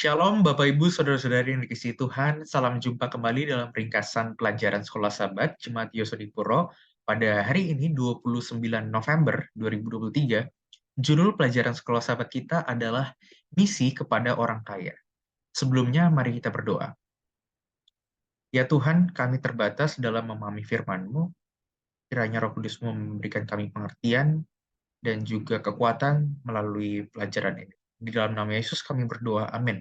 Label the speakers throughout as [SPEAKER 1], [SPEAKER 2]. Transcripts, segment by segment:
[SPEAKER 1] Shalom Bapak Ibu Saudara-saudari yang dikasihi Tuhan, salam jumpa kembali dalam ringkasan pelajaran Sekolah Sabat Jemaat Yosodipuro pada hari ini 29 November 2023. Judul pelajaran Sekolah Sabat kita adalah Misi kepada Orang Kaya. Sebelumnya mari kita berdoa. Ya Tuhan, kami terbatas dalam memahami firman-Mu, kiranya Roh Kudus-Mu memberikan kami pengertian dan juga kekuatan melalui pelajaran ini. Di dalam nama Yesus kami berdoa, amin.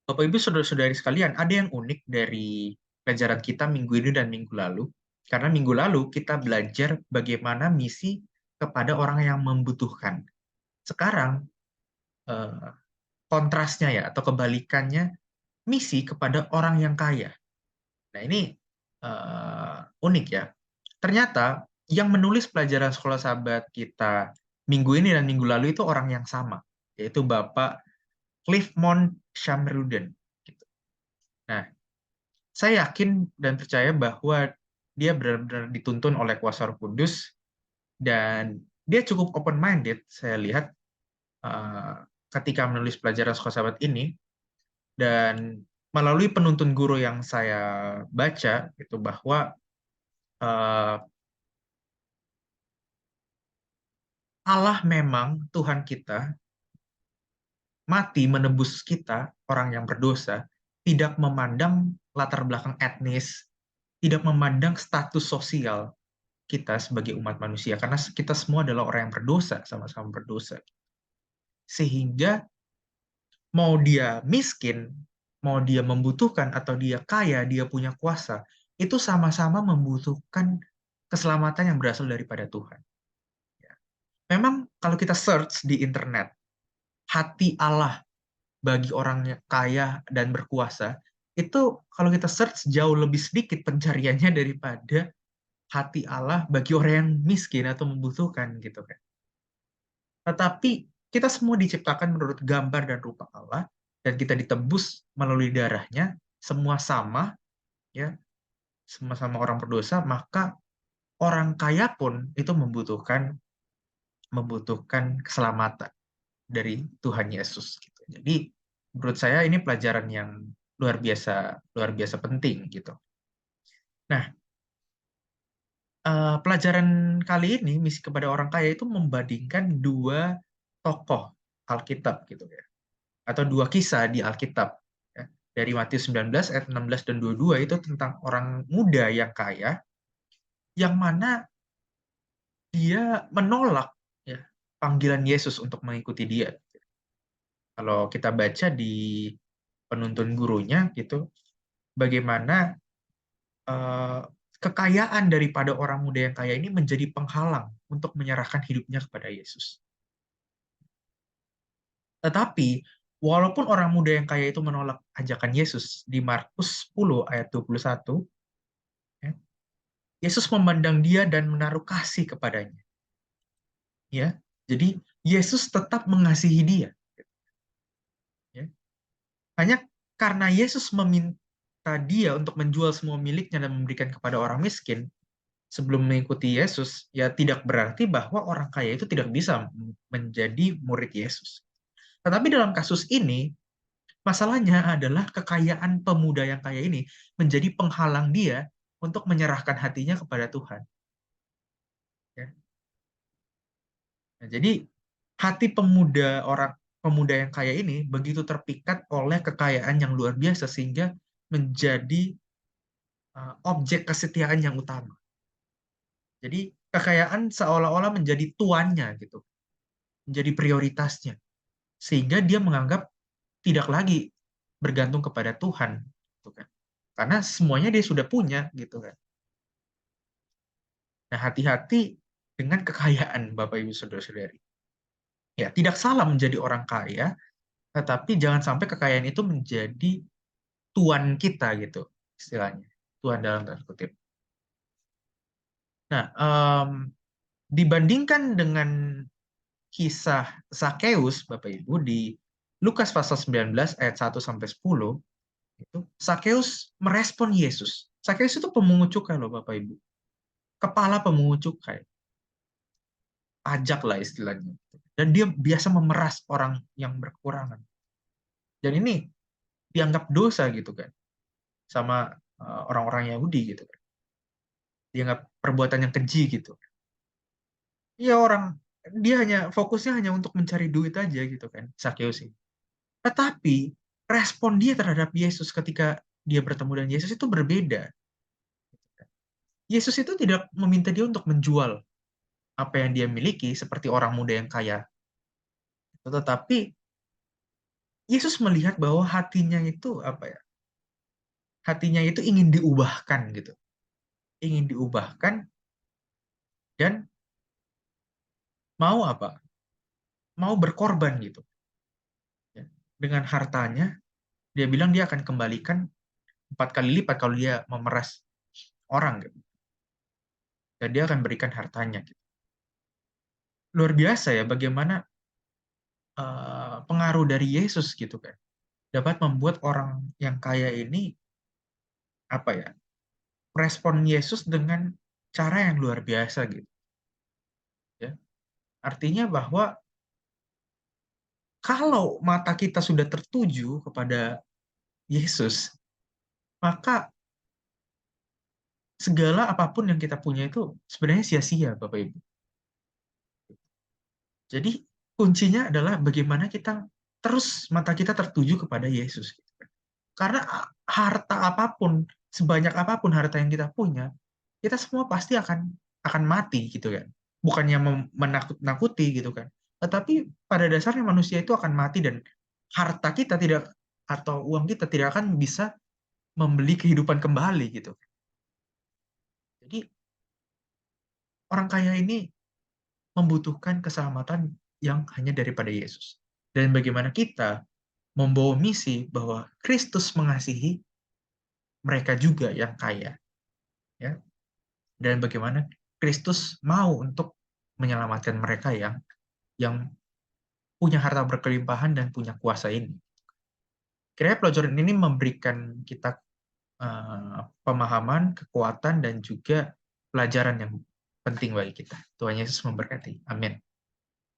[SPEAKER 1] Bapak Ibu Saudara-saudari sekalian, ada yang unik dari pelajaran kita minggu ini dan minggu lalu. Karena minggu lalu kita belajar bagaimana misi kepada orang yang membutuhkan. Sekarang eh, kontrasnya ya atau kebalikannya, misi kepada orang yang kaya. Nah, ini unik ya. Ternyata yang menulis pelajaran Sekolah Sahabat kita minggu ini dan minggu lalu itu orang yang sama, yaitu Bapak Cliffmont Shamruden. Nah, saya yakin dan percaya bahwa dia benar-benar dituntun oleh kuasa Roh Kudus dan dia cukup open-minded, saya lihat ketika menulis pelajaran Sekolah Sahabat ini, dan melalui penuntun guru yang saya baca, itu bahwa Allah memang Tuhan kita, mati menebus kita, orang yang berdosa, tidak memandang latar belakang etnis, tidak memandang status sosial kita sebagai umat manusia, karena kita semua adalah orang yang berdosa, sama-sama berdosa. Sehingga mau dia miskin, mau dia membutuhkan, atau dia kaya, dia punya kuasa, itu sama-sama membutuhkan keselamatan yang berasal daripada Tuhan. Memang kalau kita search di internet, hati Allah bagi orang yang kaya dan berkuasa, itu kalau kita search jauh lebih sedikit pencariannya daripada hati Allah bagi orang yang miskin atau membutuhkan gitu kan. Tetapi kita semua diciptakan menurut gambar dan rupa Allah dan kita ditebus melalui darahnya, semua sama ya, sama-sama orang berdosa, maka orang kaya pun itu membutuhkan keselamatan dari Tuhan Yesus gitu. Jadi menurut saya ini pelajaran yang luar biasa penting gitu. Nah, pelajaran kali ini misi kepada orang kaya itu membandingkan dua tokoh Alkitab gitu ya, atau dua kisah di Alkitab ya. Dari Matius 19 ayat 16 dan 22 itu tentang orang muda yang kaya yang mana dia menolak ya panggilan Yesus untuk mengikuti dia. Kalau kita baca di penuntun gurunya gitu, bagaimana eh, kekayaan daripada orang muda yang kaya ini menjadi penghalang untuk menyerahkan hidupnya kepada Yesus. Tetapi, walaupun orang muda yang kaya itu menolak ajakan Yesus di Markus 10 ayat 21, ya, Yesus memandang dia dan menaruh kasih kepadanya. Ya, jadi Yesus tetap mengasihi dia. Ya. Hanya karena Yesus meminta dia untuk menjual semua miliknya dan memberikan kepada orang miskin, sebelum mengikuti Yesus, ya tidak berarti bahwa orang kaya itu tidak bisa menjadi murid Yesus. Tetapi dalam kasus ini, masalahnya adalah kekayaan pemuda yang kaya ini menjadi penghalang dia untuk menyerahkan hatinya kepada Tuhan. Ya. Nah, jadi hati pemuda yang kaya ini begitu terpikat oleh kekayaan yang luar biasa sehingga menjadi objek kesetiaan yang utama. Jadi kekayaan seolah-olah menjadi tuannya gitu, menjadi prioritasnya, sehingga dia menganggap tidak lagi bergantung kepada Tuhan, gitu kan? Karena semuanya dia sudah punya, gitu kan? Nah, hati-hati dengan kekayaan, Bapak Ibu Saudara-saudari. Ya, tidak salah menjadi orang kaya, tetapi jangan sampai kekayaan itu menjadi tuan kita, gitu, istilahnya. Tuan dalam tanda kutip. Nah, dibandingkan dengan kisah Sakeus, Bapak Ibu, di Lukas pasal 19 ayat 1 sampai 10, itu Sakeus merespon Yesus. Sakeus itu pemungut cukai loh Bapak Ibu. Kepala pemungut cukai. Pajak lah istilahnya. Dan dia biasa memeras orang yang berkekurangan. Dan ini dianggap dosa gitu kan sama orang-orang Yahudi gitu kan. Dianggap perbuatan yang keji gitu. Iya, dia fokusnya hanya untuk mencari duit aja gitu kan, Sakeus ini. Tetapi respon dia terhadap Yesus ketika dia bertemu dengan Yesus itu berbeda. Yesus itu tidak meminta dia untuk menjual apa yang dia miliki seperti orang muda yang kaya. Tetapi Yesus melihat bahwa hatinya itu apa ya? Hatinya itu ingin diubahkan gitu. Ingin diubahkan dan mau apa? Mau berkorban gitu. Ya. Dengan hartanya, dia bilang dia akan kembalikan 4 kali lipat kalau dia memeras orang gitu. Dan dia akan berikan hartanya gitu. Luar biasa ya bagaimana pengaruh dari Yesus gitu kan dapat membuat orang yang kaya ini apa ya respon Yesus dengan cara yang luar biasa gitu ya. Artinya bahwa kalau mata kita sudah tertuju kepada Yesus, maka segala apapun yang kita punya itu sebenarnya sia-sia, Bapak Ibu. Jadi kuncinya adalah bagaimana kita terus mata kita tertuju kepada Yesus gitu kan. Karena harta apapun, sebanyak apapun harta yang kita punya, kita semua pasti akan mati gitu kan. Bukannya menakut-nakuti gitu kan. Tetapi pada dasarnya manusia itu akan mati dan harta kita tidak atau uang kita tidak akan bisa membeli kehidupan kembali gitu. Jadi orang kaya ini membutuhkan keselamatan yang hanya daripada Yesus. Dan bagaimana kita membawa misi bahwa Kristus mengasihi mereka juga yang kaya, ya. Dan bagaimana Kristus mau untuk menyelamatkan mereka yang punya harta berkelimpahan dan punya kuasa ini. Kira-kira pelajaran ini memberikan kita pemahaman, kekuatan, dan juga pelajaran yang penting bagi kita. Tuhan Yesus memberkati. Amin.